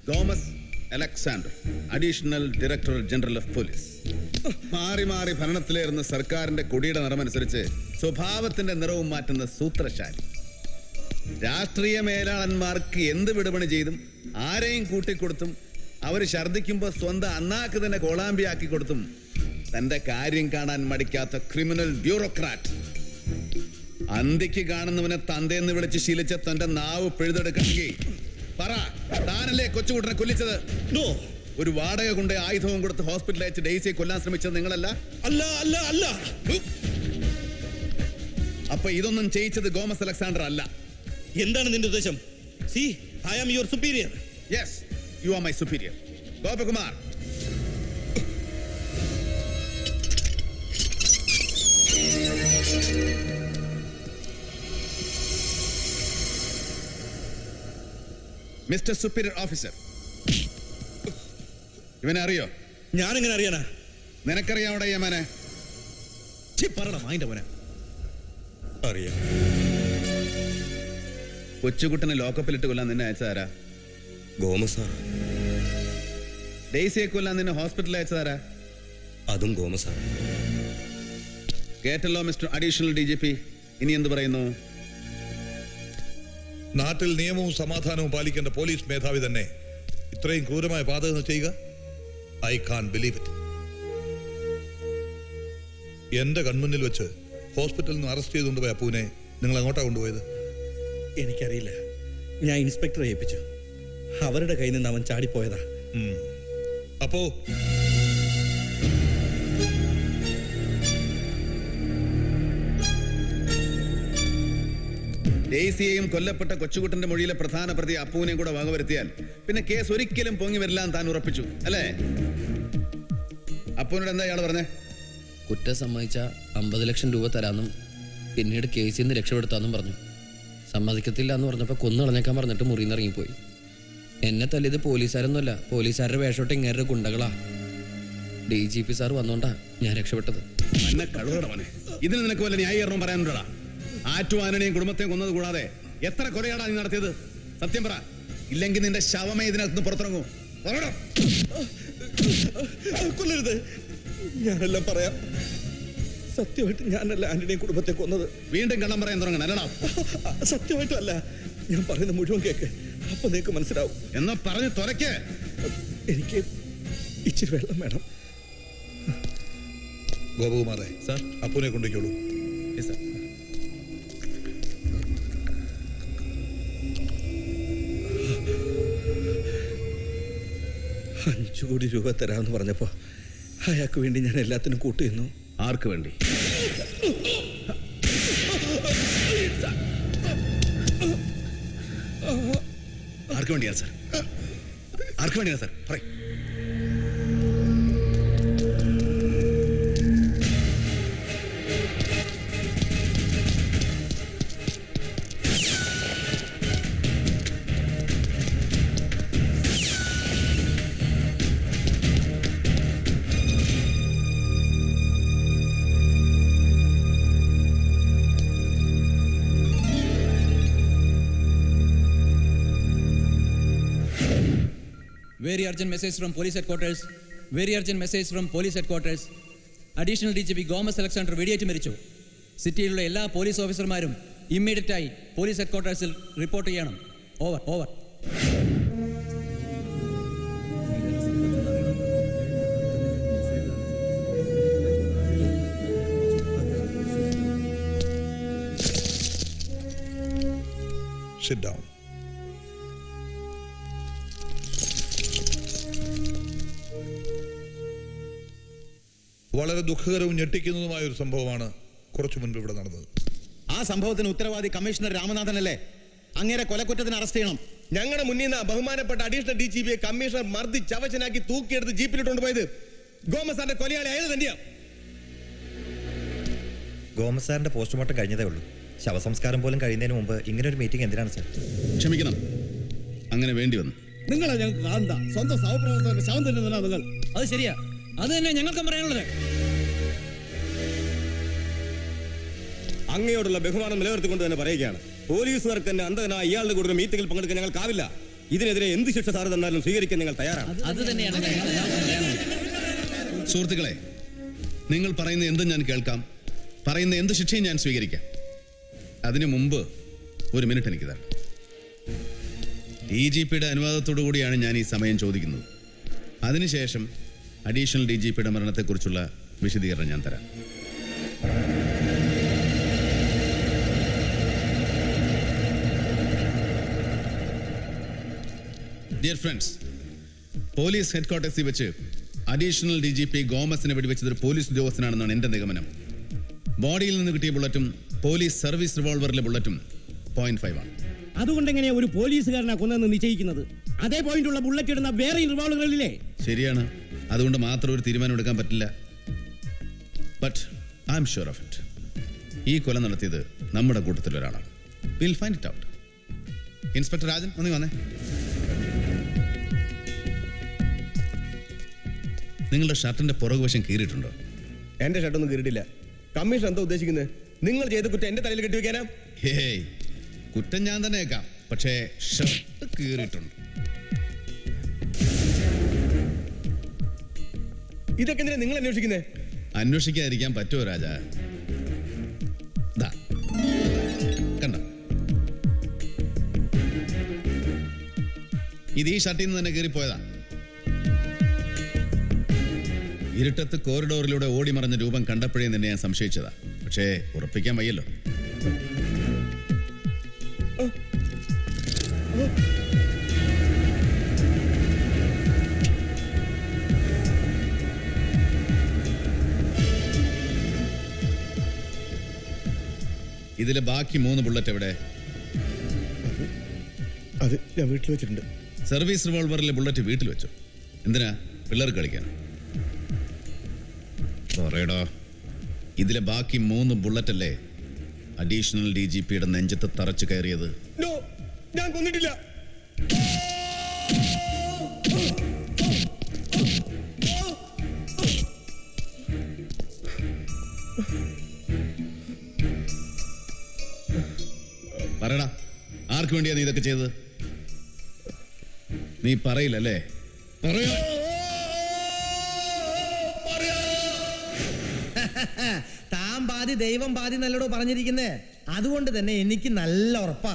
Thomas Alexander, additional director general of police. മാറി മാറി ഭരണത്തിലേറുന്ന സർക്കാരിന്റെ കൊടിയുടെ നിറമനുസരിച്ച് സ്വഭാവത്തിന്റെ നിറവും മാറ്റുന്ന സൂത്രശാലി. രാഷ്ട്രീയ മേലാളന്മാർക്ക് എന്ത് വിടുപണി ചെയ്തും ആരെയും കൂട്ടിക്കൊടുത്തും അവർ ഛർദ്ദിക്കുമ്പോൾ സ്വന്തം അണ്ണാക്ക് തന്നെ കോളാമ്പിയാക്കി കൊടുത്തും തന്റെ കാര്യം കാണാൻ മടിക്കാത്ത ക്രിമിനൽ ബ്യൂറോക്രാറ്റ്. അന്തിക്ക് കാണുന്നവനെ തന്തേന്ന് വിളിച്ച് ശീലിച്ച തന്റെ നാവ് പിഴുതെടുക്കണമെങ്കിൽ പറ, താനല്ലേ കൊച്ചുകുട്ടനെ കൊല്ലിച്ചത്? ഒരു വാടക കൊണ്ട് ആയുധവും കൊടുത്ത് ഹോസ്പിറ്റലിൽ അയച്ച് ഡെയ്സിയെ കൊല്ലാൻ ശ്രമിച്ചത് നിങ്ങളല്ല? അല്ല അല്ല അല്ല. അപ്പൊ ഇതൊന്നും ചെയ്യിച്ചത് ഗോമസ് അലക്സാണ്ടർ അല്ല. എന്താണ് നിന്റെ ഉദ്ദേശം? See, I am your superior. Yes, you are my superior. Gopakumar, mister superior officer, ഇവനെ അറിയോ? ഞാൻ എങ്ങനെ അറിയാനാ? നിനക്കറിയാവിടെ യമനെ? പറയണം അതിന്റെ മോനെ. അറിയാം. കൊച്ചുകുട്ടനെ ലോക്കപ്പിലിട്ട് കൊല്ലാൻ നിന്നെ അയച്ചതാരാ? ഗോമസ്. ഡെയ്സിയെ കൊല്ലാൻ നിന്നെ ഹോസ്പിറ്റലിൽ അയച്ചതാരാ? അതും ഗോമസ്. കേട്ടല്ലോ മിസ്റ്റർ അഡീഷണൽ DGP, ഇനി എന്ത് പറയുന്നു? നാട്ടിൽ നിയമവും സമാധാനവും പാലിക്കേണ്ട പോലീസ് മേധാവി തന്നെ ഇത്രയും ക്രൂരമായ പാതകം ചെയ്യുക? I can believe it. എന്റെ കൺമുന്നിൽ വെച്ച് ഹോസ്പിറ്റലിൽ നിന്ന് അറസ്റ്റ് ചെയ്തുകൊണ്ടുപോയ അപ്പൂനെ നിങ്ങൾ എങ്ങോട്ടാ കൊണ്ടുപോയത്? എനിക്കറിയില്ല. ഞാൻ ഇൻസ്പെക്ടറെ ഏൽപ്പിച്ചു. അവരുടെ കയ്യിൽ നിന്ന് അവൻ ചാടിപ്പോയതാ. അപ്പോ ഡെയ്സിയെയും കൊല്ലപ്പെട്ട കൊച്ചുകുട്ടന്റെ മൊഴിയിലെ പ്രധാന പ്രതി അപ്പുവിനെയും കൂടെ വകവരുത്തിയാൽ പിന്നെ കേസ് ഒരിക്കലും പൊങ്ങി വരില്ല താൻ ഉറപ്പിച്ചു അല്ലേ? അപ്പുവിനോട് എന്താ ഇയാൾ പറഞ്ഞേ? കുറ്റം സമ്മതിച്ച 50 ലക്ഷം രൂപ തരാമെന്നും പിന്നീട് കേസിൽ നിന്ന് രക്ഷപ്പെടുത്താമെന്നും പറഞ്ഞു. സമ്മതിക്കത്തില്ല എന്ന് പറഞ്ഞപ്പോൾ കൊന്നു കളഞ്ഞേക്കാൻ പറഞ്ഞിട്ട് മുറിയിൽ നിന്ന് ഇറങ്ങിപ്പോയി. എന്നെ തല്ലിയത് പോലീസുകാരൊന്നുമല്ല, പോലീസുകാരുടെ വേഷോട്ട് ഇങ്ങേരുടെ ഗുണ്ടകളാ. DGP സാർ വന്നോണ്ടാ ഞാൻ രക്ഷപ്പെട്ടത്. ഇതിന് നിനക്ക് വല്ല ന്യായീകരണം പറയാനുണ്ടോടാ? ആറ്റും ആനനെയും കുടുംബത്തെയും കൊന്നത് കൂടാതെ എത്ര കൊലയാടാ നീ നടത്തിയത്? സത്യം പറ, ഇല്ലെങ്കിൽ നിന്റെ ശവമേ ഇതിനകത്ത് പുറത്തിറങ്ങൂ. കൊല്ലരുത്, ഞാനെല്ലാം പറയാം. സത്യമായിട്ട് ഞാനല്ല ആന്റണിയും കുടുംബത്തെ കൊന്നത്. വീണ്ടും കള്ളം പറയാൻ തുടങ്ങണം അല്ലടാ? സത്യമായിട്ടും അല്ല. ഞാൻ പറയുന്ന മുഴുവൻ കേക്ക്, അപ്പൊ നിനക്ക് മനസ്സിലാവും. എന്നാ പറഞ്ഞു തുറയ്ക്ക്. എനിക്ക് ഇച്ചിരി വെള്ളം വേണം. ഗോപകുമാറെ, സാർ, അപ്പൂനെ കൊണ്ടുപോയിക്കോളൂ. സാർ, 5 കോടി രൂപ തരാമെന്ന് പറഞ്ഞപ്പോ അയാൾക്ക് വേണ്ടി ഞാൻ എല്ലാത്തിനും കൂട്ടിയിരുന്നു. ആർക്ക് വേണ്ടി? ആർക്ക് വേണ്ടിയാണ് സാർ? ആർക്ക് വേണ്ടിയാണ് സാർ? പറയ്. Very urgent message from police headquarters. Very urgent message from police headquarters. Additional DGP Gomez Alexander വെടിയേറ്റ് മരിച്ചു. സിറ്റിയിലുള്ള എല്ലാ പോലീസ് ഓഫീസർമാരും ഇമ്മീഡിയറ്റായി പോലീസ് ഹെഡ്ക്വാർട്ടേഴ്സിൽ റിപ്പോർട്ട് ചെയ്യണം. Over over. Sit down. വളരെ ദുഃഖകരവും ഞെട്ടിക്കുന്നതുമായ ഒരു സംഭവമാണ് കുറച്ചു മുൻപ് ഇവിടെ നടന്നത്. ആ സംഭവത്തിന് ഉത്തരവാദി കമ്മീഷണർ രാമനാഥനല്ലേ? അങ്ങേരെ കൊലക്കുറ്റത്തിന് അറസ്റ്റ് ചെയ്യണം. ഞങ്ങളുടെ മുന്നിൽ നിന്ന് ബഹുമാനപ്പെട്ട അഡീഷണൽ DGP കമ്മീഷണർ മർദ്ദി ചവച്ചനാക്കി തൂക്കിയെടുത്ത് ജീപ്പിലിട്ട് കൊണ്ടുപോയത് ഗോമസ് സാറിന്റെ കൊലയാളി അയാൾ തന്നെയാണ്. ഗോമസ് സാറിന്റെ പോസ്റ്റ്മോർട്ടം കഴിഞ്ഞതേ ഉള്ളൂ. ശവസംസ്കാരം പോലും കഴിയുന്നതിന് മുമ്പ് ഇങ്ങനെ ഒരു മീറ്റിംഗ് എന്തിനാണ് സാർ? ക്ഷമിക്കണം, അങ്ങനെ വേണ്ടി വന്നു. നിങ്ങളെ ഞങ്ങൾക്ക് കാണണ്ട. സ്വന്തം സഹപ്രവർത്തകരുടെ ശവം തന്നെയാണ് നിങ്ങൾ. അത് ശരിയാ, അത് തന്നെ ഞങ്ങൾക്കും പറയാനുള്ളത്. അങ്ങയോടുള്ള ബഹുമാനം നിലനിർത്തിക്കൊണ്ട് തന്നെ പറയുകയാണ്, പോലീസുകാർക്ക് തന്നെ അന്ധകനായ ഇയാളുടെ കൂടെ മീറ്റിംഗിൽ പങ്കെടുക്കാൻ ഞങ്ങൾക്കാവില്ല. ഇതിനെതിരെ എന്ത് ശിക്ഷ സാറ് തന്നാലും സ്വീകരിക്കാൻ ഞങ്ങൾ തയ്യാറാണ്. അത് തന്നെയാണ് സുഹൃത്തുക്കളെ, നിങ്ങൾ പറയുന്ന എന്തും ഞാൻ കേൾക്കാം, പറയുന്ന എന്ത് ശിക്ഷയും ഞാൻ സ്വീകരിക്കാം. അതിനു മുമ്പ് ഒരു മിനിറ്റ് എനിക്ക് തരണം. DGPയുടെ അനുവാദത്തോടു കൂടിയാണ് ഞാൻ ഈ സമയം ചോദിക്കുന്നത്. അതിനുശേഷം അഡീഷണൽ DGPയുടെ മരണത്തെക്കുറിച്ചുള്ള വിശദീകരണം ഞാൻ തരാം. ഡിയർ ഫ്രണ്ട്സ്, പോലീസ് ഹെഡ്ക്വാർട്ടേഴ്സിൽ വെച്ച് അഡീഷണൽ DGP ഗോമസിനെ വെടിവെച്ചത് ഒരു പോലീസ് ഉദ്യോഗസ്ഥനാണെന്നാണ് എൻ്റെ നിഗമനം. ബോഡിയിൽ നിന്ന് കിട്ടിയ ബുള്ളറ്റും പോലീസ് സർവീസ് റിവോൾവറിലെ ബുള്ളറ്റും 0.5 ആണ്. അതുകൊണ്ട് എങ്ങനെയാ ഒരു പോലീസുകാരനാ കൊന്നെന്ന് നിശ്ചയിക്കുന്നത്? അതേ പോയിന്റുള്ള ബുള്ളറ്റ് ഇടുന്ന വേറെ റിവോൾവറുകളില്ലേ? ശരിയാണ്, അതുകൊണ്ട് മാത്രം ഒരു തീരുമാനം എടുക്കാൻ പറ്റില്ല. But I am sure of it. ഈ കൊല നടത്തിയത് നമ്മുടെ കൂട്ടത്തിൽ ഒരാളാണ്. Will find it out. Inspector Rajan, ഒന്ന് വന്നേ. നിങ്ങളുടെ ഷർട്ടിന്റെ പുറകുവശം കീറിയിട്ടുണ്ടോ? എന്റെ ഷർട്ടൊന്നും കീറിയിട്ടില്ല. കമ്മീഷൻ എന്താ ഉദ്ദേശിക്കുന്നത്? നിങ്ങൾ ചെയ്ത കുറ്റം എന്റെ തലയിൽ കെട്ടിവെക്കാനാ? ഹേയ്, കുറ്റം ഞാൻ തന്നെ ഏക്കാം, പക്ഷേ ഷർട്ട് കീറിയിട്ടുണ്ട്. ഇതൊക്കെ എന്തിനാ നിങ്ങൾ അന്വേഷിക്കുന്നേ? അന്വേഷിക്കാതിരിക്കാൻ പറ്റുമോ രാജ? ദാ, കണ്ടോ? ഇത് ഈ ഷർട്ടിൽ നിന്ന് തന്നെ കീറിപ്പോയതാ. ഇരുട്ടത്ത് കോറിഡോറിലൂടെ ഓടി മറഞ്ഞ രൂപം കണ്ടപ്പോഴേ നിന്നെ ഞാൻ സംശയിച്ചതാ. പക്ഷേ ഉറപ്പിക്കാൻ വയ്യല്ലോ. ഇതിലെ ബാക്കി 3 ബുള്ളറ്റ് എവിടെ? അത് ഞാൻ വീട്ടിൽ വെച്ചിട്ടുണ്ട്. സർവീസ് റിവോൾവറിലെ ബുള്ളറ്റ് വീട്ടിൽ വെച്ചോ? എന്തിനാ? പിള്ളേർ കളിക്കാൻ? പറയടാ. ഇതിലെ ബാക്കി 3 ബുള്ളറ്റ് അല്ലേ അഡീഷണൽ DGPയുടെ നെഞ്ചത്ത് തറച്ചു കയറിയത്? നോ, ഞാൻ കൊന്നിട്ടില്ല. പറയടാ, ആർക്ക് വേണ്ടിയാ നീ ഇതൊക്കെ ചെയ്തത്? നീ പറയില്ലല്ലേ? പറയോ? താൻ പാതി ദൈവം പാതി നല്ലടോ പറഞ്ഞിരിക്കുന്നേ. അതുകൊണ്ട് തന്നെ എനിക്ക് നല്ല ഉറപ്പാ,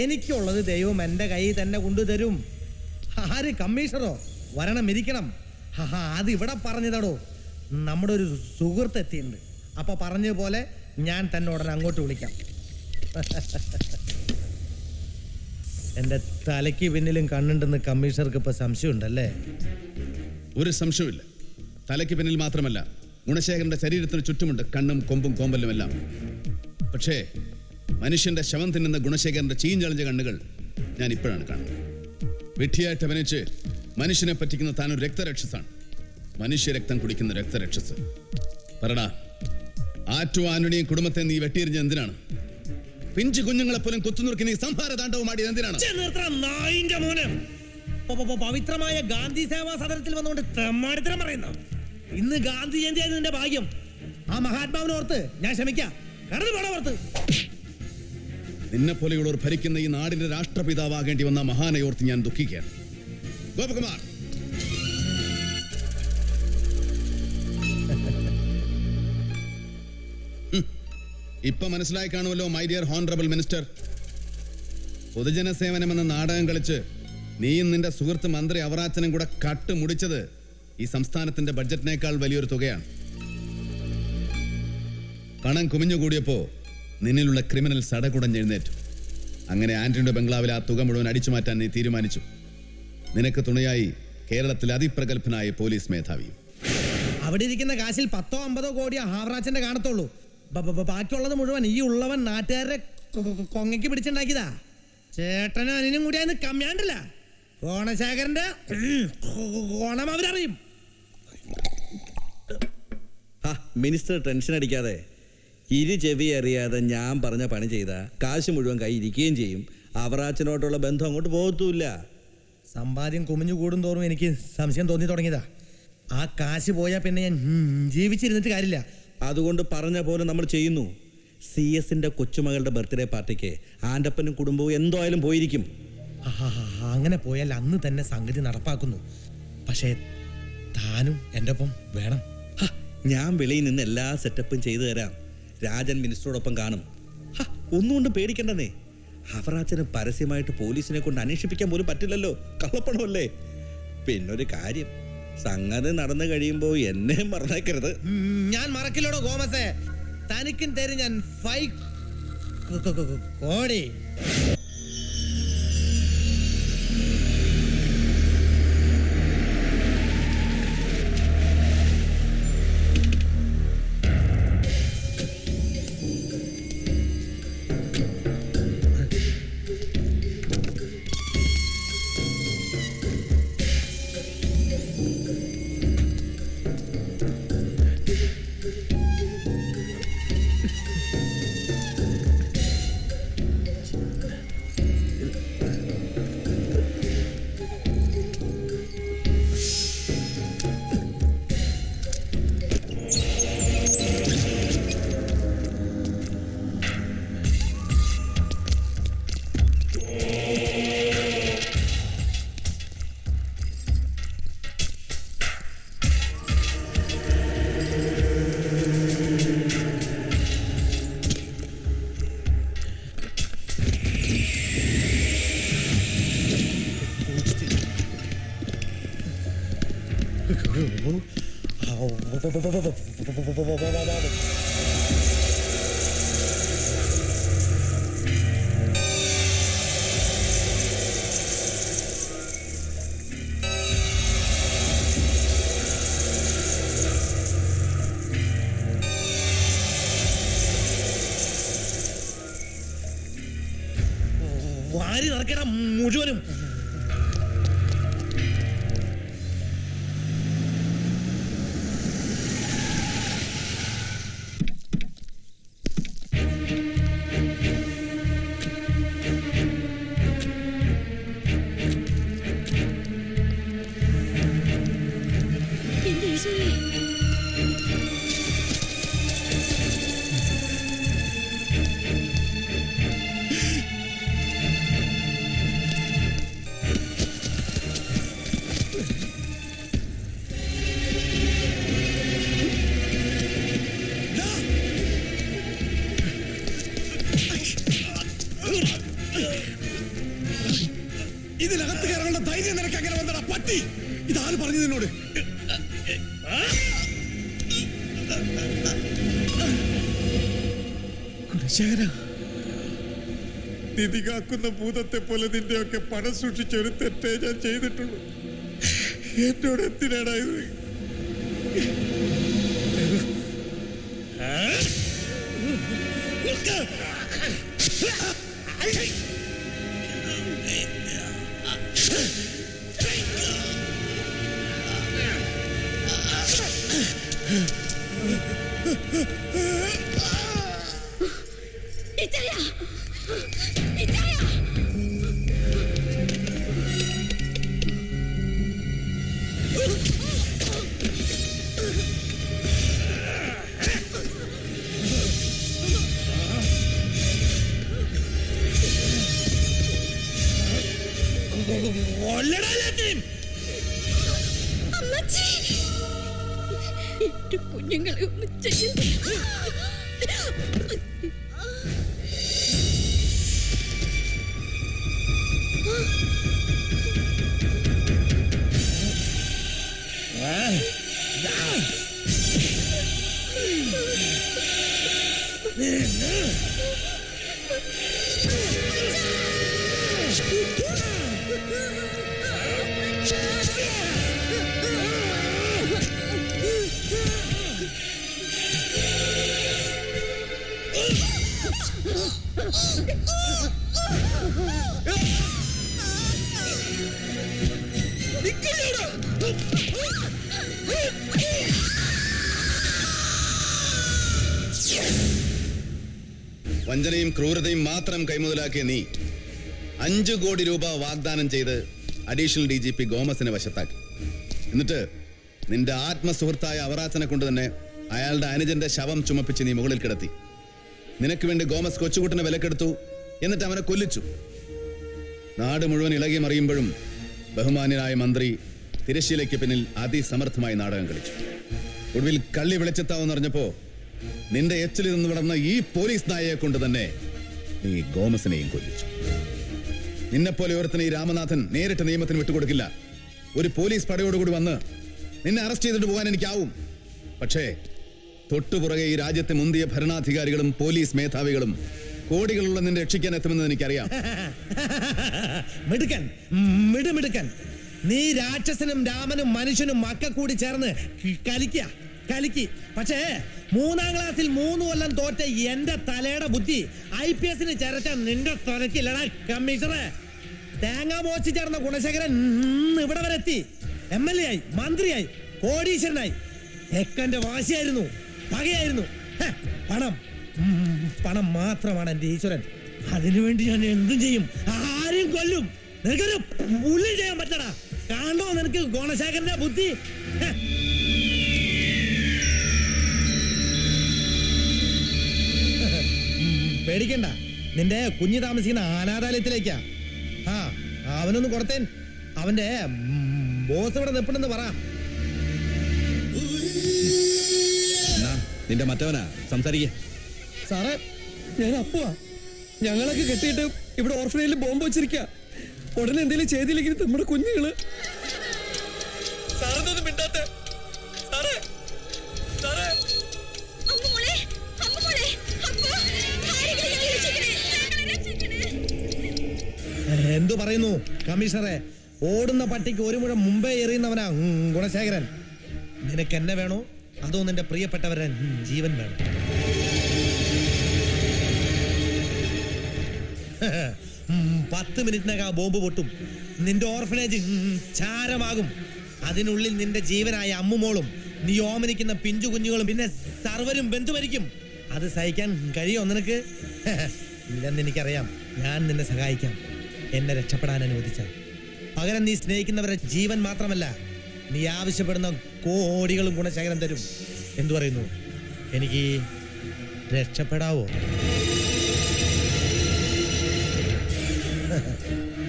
എനിക്കുള്ളത് ദൈവം എൻ്റെ കയ്യിൽ തന്നെ കൊണ്ടുതരും. ആര്? കമ്മീഷണറോ? വരണം, ഇരിക്കണം. അത് ഇവിടെ പറഞ്ഞതടോ. നമ്മുടെ ഒരു സുഹൃത്ത് എത്തിയിട്ടുണ്ട്. അപ്പൊ പറഞ്ഞതുപോലെ ഞാൻ തന്നെ ഉടനെ അങ്ങോട്ട് വിളിക്കാം. എൻ്റെ തലയ്ക്ക് പിന്നിലും കണ്ണുണ്ടെന്ന് കമ്മീഷണർക്ക് ഇപ്പൊ സംശയമുണ്ടല്ലേ? ഒരു സംശയമില്ല. തലയ്ക്ക് പിന്നിൽ മാത്രമല്ല, ഗുണശേഖരന്റെ ശരീരത്തിന് ചുറ്റുമുണ്ട് കണ്ണും കൊമ്പും കോമ്പലും എല്ലാം. പക്ഷേ മനുഷ്യന്റെ ശവം തിന്നുന്ന ഗുണശേഖരന്റെ ചീഞ്ഞളിഞ്ഞ കണ്ണുകൾ ഞാൻ ഇപ്പോഴാണ് കാണുന്നത്. വിഡ്ഢിയായിട്ട് അഭിനയിച്ച് മനുഷ്യനെ പറ്റിക്കുന്ന താനൊരു രക്തരക്ഷസാണ്. മനുഷ്യരക്തം കുടിക്കുന്ന രക്തരക്ഷസ്. പറടാ, ആറ്റു ആന്റണിയും കുടുംബത്തെ നീ വെട്ടിയെറിഞ്ഞ എന്തിനാണ്? പിഞ്ചു കുഞ്ഞുങ്ങളെ പോലും കുത്തുനുറുക്കി നീ സംഹാര താണ്ഡവമാടിയത് എന്തിനാണ്? പവിത്രമായ ഗാന്ധി സേവാ സദനത്തിൽ വന്നുകൊണ്ട് തെമ്മാടിത്തരം പറയുന്നു. ഇന്ന് ഗാന്ധി ജയന്തി ആയിരുന്നു ഭാഗ്യം. ആ മഹാത്മാവിനോർത്ത് ഞാൻ ക്ഷമിക്കാം. കടന്നു പോണ പുറത്ത്. നിന്നെ പോലെയുള്ളവർ ഭരിക്കുന്ന ഈ നാടിന്റെ രാഷ്ട്രപിതാവാകേണ്ടി വന്ന മഹാനയോർത്ത് ഞാൻ ദുഃഖിക്കുകയാണ്. ഗോപകുമാർ, ഇപ്പൊ മനസ്സിലായി കാണുമല്ലോ മൈ ഡിയർ ഹോണറബിൾ മിനിസ്റ്റർ. പൊതുജന സേവനം എന്ന നാടകം കളിച്ച് നീയും നിന്റെ സുഹൃത്ത് മന്ത്രി അവറാച്ചനും കൂടെ കട്ട് മുടിച്ചത് ഈ സംസ്ഥാനത്തിന്റെ ബഡ്ജറ്റിനേക്കാൾ വലിയൊരു തുകയാണ്. പണം കുമിഞ്ഞുകൂടിയപ്പോ നിന്നിലുള്ള ക്രിമിനൽ സടകുടഞ്ഞെഴുന്നേറ്റു. അങ്ങനെ ആന്റണിയുടെ ബംഗ്ലാവിൽ ആ തുക മുഴുവൻ അടിച്ചു മാറ്റാൻ നീ തീരുമാനിച്ചു. നിനക്ക് തുണയായി കേരളത്തിലെ അതിപ്രഗത്ഭനായ പോലീസ് മേധാവിയും. അവിടെ ഇരിക്കുന്ന കാശിൽ 10-50 കോടി ഹാവറാച്ചന്റെ കാണത്തുള്ളൂ. ബാക്കിയുള്ളത് മുഴുവൻ ഈ ഉള്ളവൻ നാട്ടുകാരെ കൊങ്ങയ്ക്ക് പിടിച്ചുണ്ടാക്കിയതാ. ചേട്ടനും അനിനും കൂടിയാന്ന് കമ്മിയാണ്ടില്ല. ഗുണശേഖരന്റെ ഗുണം അവരറിയും. മിനിസ്റ്റർ ടെൻഷൻ അടിക്കാതെ, ഇരു ചെവി അറിയാതെ ഞാൻ പറഞ്ഞ പണി ചെയ്ത കാശ് മുഴുവൻ കൈ ഇരിക്കുകയും ചെയ്യും. അവറാച്ചനോട്ടുള്ള ബന്ധം അങ്ങോട്ട് പോകത്തുമില്ല. സമ്പാദ്യം കുമിഞ്ഞു കൂടും തോറും എനിക്ക് സംശയം തോന്നി തുടങ്ങിയതാ. ആ കാശ് പോയാൽ പിന്നെ ഞാൻ ജീവിച്ചിരുന്നിട്ട് കാര്യമില്ല. അതുകൊണ്ട് പറഞ്ഞ പോലെ നമ്മൾ ചെയ്യുന്നു. CS-ന്റെ കൊച്ചുമകളുടെ ബർത്ത്ഡേ പാർട്ടിക്ക് ആൻ്റപ്പനും കുടുംബവും എന്തായാലും പോയിരിക്കും. അങ്ങനെ പോയാൽ അന്ന് തന്നെ സംഗതി നടപ്പാക്കുന്നു. പക്ഷേ താനും എൻ്റെ ഒപ്പം വേണം. ഞാൻ വെളിയിൽ നിന്ന് എല്ലാ സെറ്റപ്പും ചെയ്തു തരാം. രാജൻ മിനിസ്റ്ററോടൊപ്പം കാണും. ഒന്നുകൊണ്ടും പേടിക്കണ്ടെന്നേ. അവറാച്ചന് പരസ്യമായിട്ട് പോലീസിനെ കൊണ്ട് അന്വേഷിപ്പിക്കാൻ പോലും പറ്റില്ലല്ലോ, കള്ളപ്പണമല്ലേ. പിന്നൊരു കാര്യം, സംഗതി നടന്നു കഴിയുമ്പോ എന്നെ മറന്നേക്കരുത്. ഞാൻ മറക്കില്ലോടോ ഗോമസേ. തനിക്കും തരും ഞാൻ 5 കോടി. വാരി നടക്കണം മുഴുവനും. ഇതിനകത്ത് കയറാനുള്ള ധൈര്യം നിനക്ക് അങ്ങനെ വന്നടാ പട്ടി. ഇതാര് പറഞ്ഞു നിന്നോട്? നിധി കാക്കുന്ന ഭൂതത്തെ പോലെ നിന്റെയൊക്കെ പണം സൂക്ഷിച്ച ഒരു തെറ്റേ ഞാൻ ചെയ്തിട്ടുള്ളൂ. എന്നോട് എന്തിനാടാ ഇത്? എന്റെ കുഞ്ഞുങ്ങളെ ഒന്ന് ചെയ്യുന്നു. വഞ്ചനയും ക്രൂരതയും മാത്രം കൈമുതലാക്കിയ നീ 5 കോടി രൂപ വാഗ്ദാനം ചെയ്ത് അഡീഷണൽ DGP ഗോമസിനെ വശത്താക്കി. എന്നിട്ട് നിന്റെ ആത്മസുഹൃത്തായ അവറാച്ചനെ കൊണ്ട് തന്നെ അയാളുടെ അനുജന്റെ ശവം ചുമപ്പിച്ച് നീ മുകളിൽ കിടത്തി. നിനക്ക് വേണ്ടി ഗോമസ് കൊച്ചുകുട്ടനെ വിലക്കെടുത്തു, എന്നിട്ട് അവനെ കൊല്ലിച്ചു. നാട് മുഴുവൻ ഇളകി മറിയുമ്പോഴും ബഹുമാന്യനായ മന്ത്രി തിരശ്ശീലയ്ക്ക് പിന്നിൽ അതിസമർത്ഥമായി നാടകം കളിച്ചു. ഒടുവിൽ കള്ളി വിളിച്ചെത്താവെന്നറിഞ്ഞപ്പോ നിന്റെ എച്ചിൽ നിന്ന് വളർന്ന ഈ പോലീസ് നായയെ കൊണ്ട് തന്നെ നീ ഗോമസിനെയും കൊല്ലിച്ചു. നിന്നെപ്പോലെ ഒരുത്തനെ ഈ രാമനാഥൻ നേരിട്ട് നിയമത്തിന് വിട്ടുകൊടുക്കില്ല. ഒരു പോലീസ് പടയോടുകൂടി വന്ന് നിന്നെ അറസ്റ്റ് ചെയ്തിട്ട് പോകാൻ എനിക്കാവും. പക്ഷേ തൊട്ടുപുറകെ ഈ രാജ്യത്തെ മുന്തിയ ഭരണാധികാരികളും പോലീസ് മേധാവികളും കോടികളുള്ള നിന്നെ രക്ഷിക്കാൻ എത്തുമെന്ന് എനിക്കറിയാം. മിടുക്കൻ, മിടുമിടുക്കൻ. നീ രാക്ഷസനും രാമനും മനുഷ്യനും മക്ക കൂടി ചേർന്ന് കലിക്ക്. പക്ഷേ 3-ാം ക്ലാസ്സിൽ 3 കൊല്ലം തോറ്റ എന്റെ തലയുടെ ബുദ്ധി IPS ചേർച്ച നിന്റെ തലക്കില്ലടാ കമ്മീഷണറെ. തേങ്ങ മോച്ച് ചേർന്ന ഗുണശേഖരൻ ഇവിടെ വരെ എത്തി. MLA ആയി, മന്ത്രിയായി, കോടീശ്വരനായി. എക്കന്റെ വാശിയായിരുന്നു, പകയായിരുന്നു. പണം മാത്രമാണ് എന്റെ ഈശ്വരൻ. അതിനുവേണ്ടി ഞാൻ എന്തും ചെയ്യും, ആരെയും കൊല്ലും. നിനക്കൊരു പുല്ല് ചെയ്യാൻ പറ്റടാ. കാണോ നിനക്ക് ഗുണശേഖരന്റെ ബുദ്ധി? പേടിക്കണ്ട, നിന്റെ കുഞ്ഞ് താമസിക്കുന്ന അനാഥാലയത്തിലേക്കാ. അവനൊന്ന് കൊടുത്തേൻ. അവന്റെ ബോസ് ഇവിടെ നിൽപ്പുണ്ടെന്ന് പറ. നിന്റെ മറ്റവനാ സംസാരിക്ക. സാറേ, ഞാൻ അപ്പുവാ. ഞങ്ങളൊക്കെ കെട്ടിയിട്ട് ഇവിടെ ഓർഫനേജിൽ ബോംബ് വെച്ചിരിക്ക. ഉടനെ എന്തെങ്കിലും ചെയ്തില്ലെങ്കിൽ നമ്മുടെ കുഞ്ഞുങ്ങള്. സാറൊന്നും മിണ്ടാത്തെ. സാറേ, സാറേ. എന്തു പറയുന്നു കമ്മീഷണറെ? ഓടുന്ന പട്ടിക്ക് ഒരു മുഴം മുമ്പേ എറിയുന്നവനാ ഗുണശേഖരൻ. നിനക്ക് എന്നെ വേണോ അതോ നിന്റെ പ്രിയപ്പെട്ടവരെ ജീവൻ വേണോ? 10 മിനിറ്റിനകം ബോംബ് പൊട്ടും. നിന്റെ ഓർഫനേജ് ചാരമാകും. അതിനുള്ളിൽ നിന്റെ ജീവനായ അമ്മുമോളും നീ ഓമനിക്കുന്ന പിഞ്ചു കുഞ്ഞുങ്ങളും പിന്നെ സർവരും ബന്ധുമരിക്കും. അത് സഹിക്കാൻ കഴിയോ നിനക്ക്? ഇല്ലെന്ന് എനിക്കറിയാം. ഞാൻ നിന്നെ സഹായിക്കാം, എന്നെ രക്ഷപ്പെടാൻ അനുവദിച്ചാൽ. പകരം നീ സ്നേഹിക്കുന്നവരെ ജീവൻ മാത്രമല്ല, നീ ആവശ്യപ്പെടുന്ന കോടികളും ഗുണശേഖരം തരും. എന്തു പറയുന്നു? എനിക്ക് രക്ഷപ്പെടാവോ?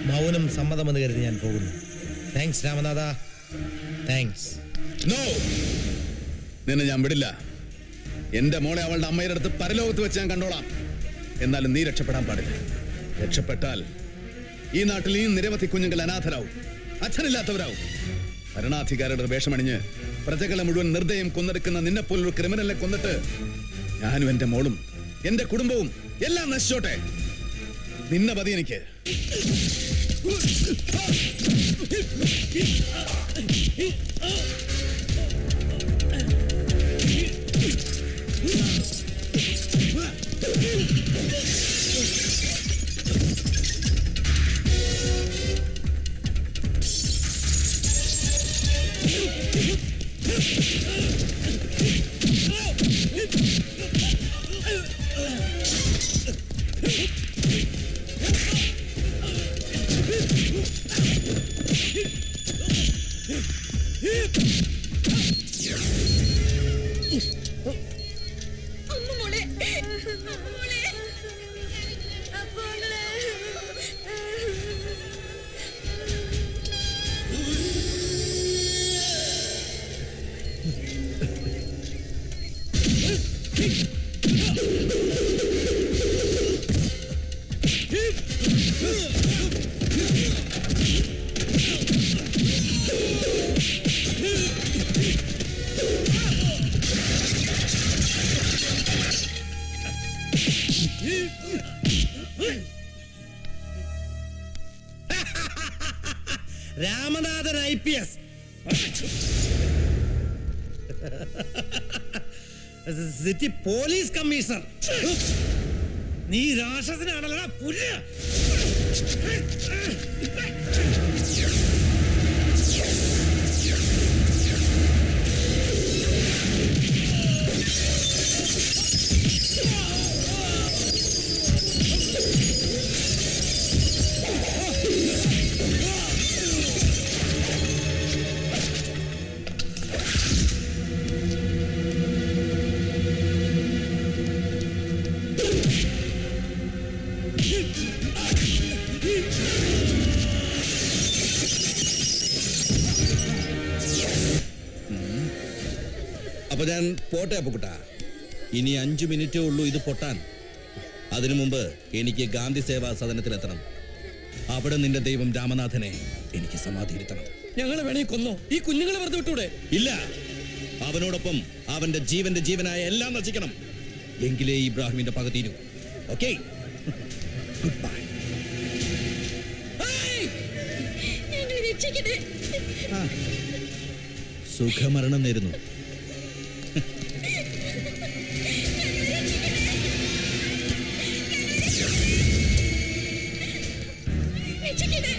മൗനം സമ്മതമെന്ന് കരുതി ഞാൻ പോകുന്നു. Thanks Ramanatha, thanks. നോ, നിന്നെ ഞാൻ വിടില്ല. എന്റെ മോളെ അവളുടെ അമ്മയുടെ അടുത്ത് പരലോകത്ത് വെച്ച് ഞാൻ കണ്ടോളാം. എന്നാലും നീ രക്ഷപ്പെടാൻ പാടില്ല. രക്ഷപ്പെട്ടാൽ ഈ നാട്ടിൽ ഈ നിരവധി കുഞ്ഞുങ്ങൾ അനാഥരാവും, അച്ഛനില്ലാത്തവരാവും. ഭരണാധികാരിയുടെ വേഷമണിഞ്ഞ് പ്രജകളെ മുഴുവൻ നിർദ്ദയം കൊന്നെടുക്കുന്ന നിന്നെപ്പോലൊരു ക്രിമിനലിനെ കൊന്നിട്ട് ഞാനും എന്റെ മോളും എന്റെ കുടുംബവും എല്ലാം നശിച്ചോട്ടെ. നിന്നെ മതി എനിക്ക്. Ramanathan IPS city police commissioner. നീ രാക്ഷസനാണല്ലടാ പുല്ല്. അപ്പൊ ഞാൻ പോട്ടെ അപ്പുക്കുട്ട. ഇനി 5 മിനിറ്റേ ഉള്ളൂ ഇത് പൊട്ടാൻ. അതിനു മുമ്പ് എനിക്ക് ഗാന്ധി സേവാ സദനത്തിലെത്തണം. അവിടെ നിന്റെ ദൈവം രാമനാഥനെ എനിക്ക് സമാധിയിരുത്തണം. ഞങ്ങളെ വേണേ കൊന്നോ, ഈ കുഞ്ഞുങ്ങളെ വെറുതെ വിട്ടൂടെ? ഇല്ല, അവനോടൊപ്പം അവന്റെ ജീവന്റെ ജീവനായ എല്ലാം നശിക്കണം. എങ്കിലേ ഇബ്രാഹിമിന്റെ പക തീരൂ. Okay, good bye. എന്നെ രക്ഷിക്കണേ. സുഖമരണം നേരുന്നു. രക്ഷിക്കണേ.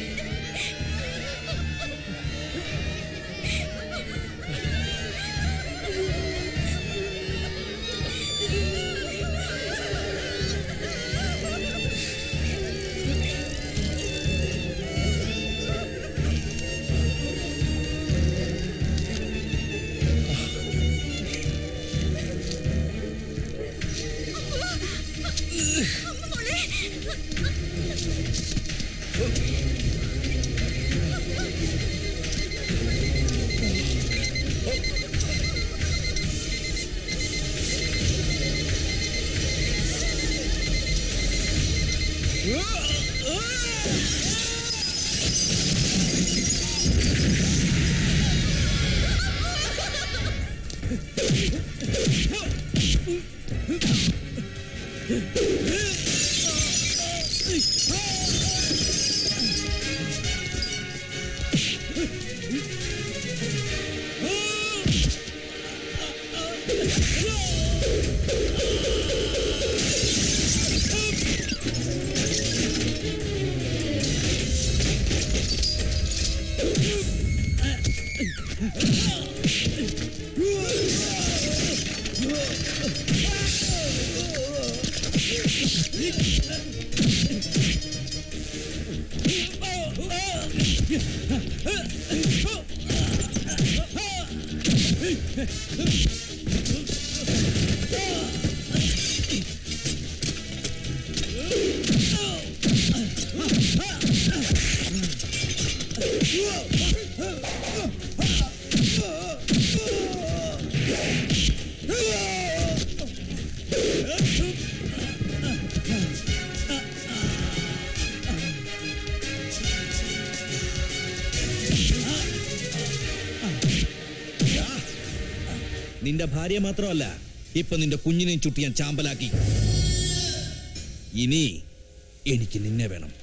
നിന്റെ ഭാര്യ മാത്രമല്ല, ഇപ്പൊ നിന്റെ കുഞ്ഞിനെയും ചുട്ടി ഞാൻ ചാമ്പലാക്കി. ഇനി എനിക്ക് നിന്നെ വേണം.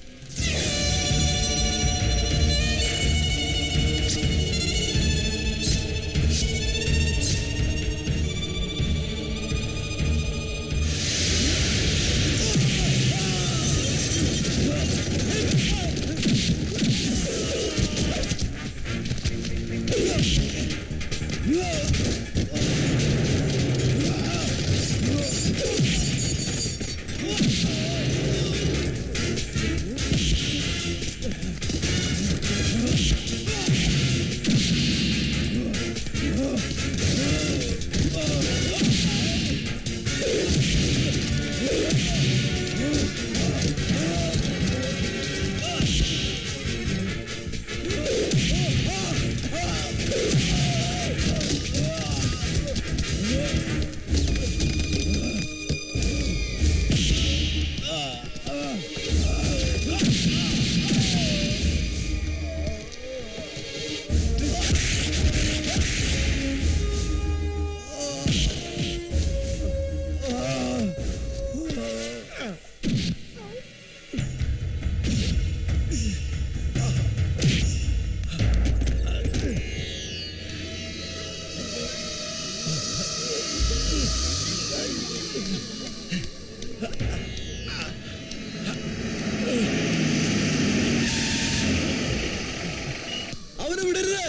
അവനെ വിടരുത്,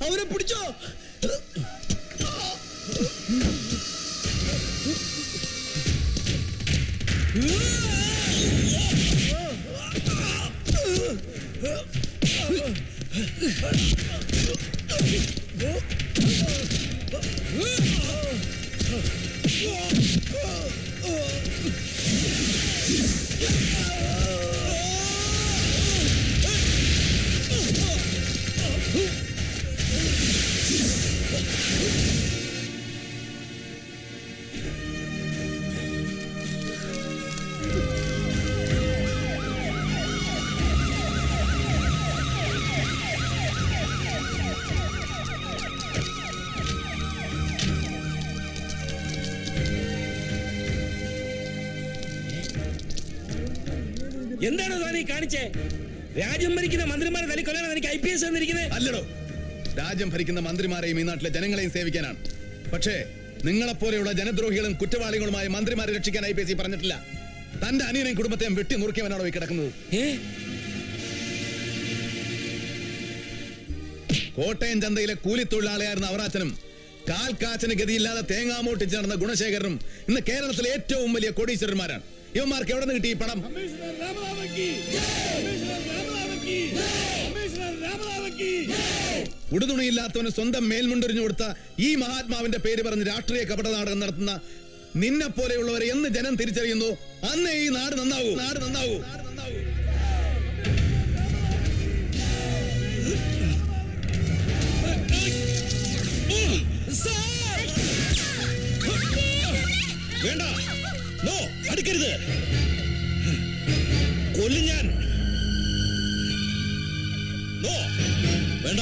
അവനെ പിടിച്ചോ. എന്താണോ താൻ ഈ കാണിച്ചേ? രാജ്യം ഭരിക്കുന്ന മന്ത്രിമാരെ തനിക്കൊല്ലാനാണ് എനിക്ക് IPS എന്നിരിക്കുന്നത്. അല്ലടോ, രാജ്യം ഭരിക്കുന്ന മന്ത്രിമാരെയും ഈ നാട്ടിലെ ജനങ്ങളെയും സേവിക്കാനാണ്. പക്ഷേ നിങ്ങളെപ്പോലെയുള്ള ജനദ്രോഹികളും കുറ്റവാളികളുമായ മന്ത്രിമാരെ രക്ഷിക്കാൻ IPS പറഞ്ഞിട്ടില്ല. തന്റെ അനിയനെയും കുടുംബത്തെയും വെട്ടി നുറുക്കിയവനാണോ ഈ കിടക്കുന്നത്? കോട്ടയം ചന്തയിലെ കൂലിത്തൊഴിലാളിയായിരുന്ന അവറാച്ചനും കാൽക്കാച്ചന് ഗതിയില്ലാതെ തേങ്ങാമോട്ടിച്ച് നടന്ന ഗുണശേഖരനും ഇന്ന് കേരളത്തിലെ ഏറ്റവും വലിയ കോടീശ്വരന്മാരാണ്. ഇവന്മാർക്ക് എവിടെ നിന്ന് കിട്ടി ഈ പണം? ഉടുതുണിയില്ലാത്തവന് സ്വന്തം മേൽമുണ്ടൊരിഞ്ഞു കൊടുത്ത ഈ മഹാത്മാവിന്റെ പേര് പറഞ്ഞ് രാഷ്ട്രീയ കപട നാടകം നടത്തുന്ന നിന്നെ പോലെയുള്ളവരെ എന്ന് ജനം തിരിച്ചറിയുന്നു, അന്നേ ഈ നാട് നന്നാവൂ. വേണ്ട, നോ, അടുക്കരുത്, കൊല്ലും ഞാൻ. നോ, വേണ്ട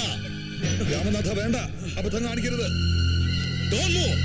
രാമനാഥ, വേണ്ട, അബദ്ധം കാണിക്കരുത്. Don't move.